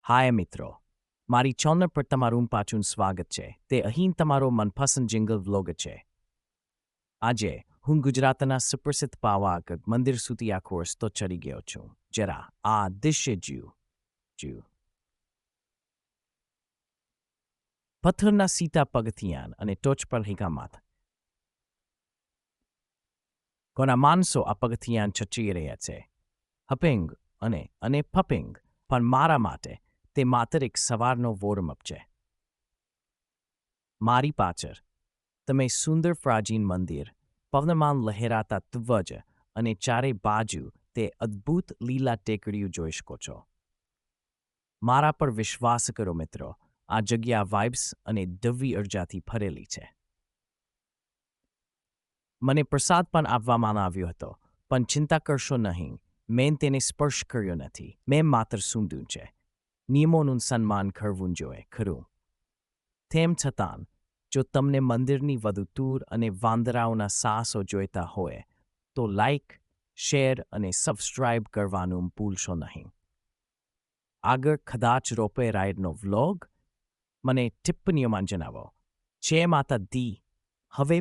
હાય મિત્રો, મારી ચેનલ પર તમારું પાછું સ્વાગત છે. તે અહીં તમારો મનપસંદ જિંગલ વ્લોગ છે. આજે હું ગુજરાતના સુપ્રસિદ્ધ પાવાગઢ મંદિર સુધી આખો રસ્તો ચડી ગયો છું. જરા આ દૃશ્ય જુઓ. પથ્થરના સીધા પગથિયાં અને ટોચ પર હિકામાત. ઘણા માણસો આ પગથિયાં ચચી રહ્યા છે. હપિંગ અને પપિંગ, પણ મારા માટે તે માત્ર એક સવારનો વોર્મઅપ છે. મારી પાછળ તમે સુંદર પ્રાચીન મંદિર, પવનમાં લહેરાતા ધ્વજ અને ચારે બાજુ તે અદ્ભુત લીલા ટેકરીઓ જોઈ શકો છો. મારા પર વિશ્વાસ કરો મિત્રો, આ જગ્યા વાઇબ્સ અને દિવ્ય ઉર્જાથી ભરેલી છે. મને પ્રસાદ પણ આપવામાં આવ્યો હતો, પણ ચિંતા કરશો નહીં, મેં તેને સ્પર્શ કર્યો નથી. મેં માત્ર સૂંઘ્યું છે. નિયમોનું સન્માન કરવું જોઈએ, ખરું? તેમ છતાં, જો તમને મંદિરની વધુ ટૂર અને વાંદરાઓના સાહસો જોઈતા હોય, તો લાઇક, શેર અને સબસ્ક્રાઇબ કરવાનું ભૂલશો નહીં. આગળ કદાચ રોપે રાઇડનો વ્લોગ મને ટિપ્પણીઓમાં જણાવો. જય માતા દી. હવે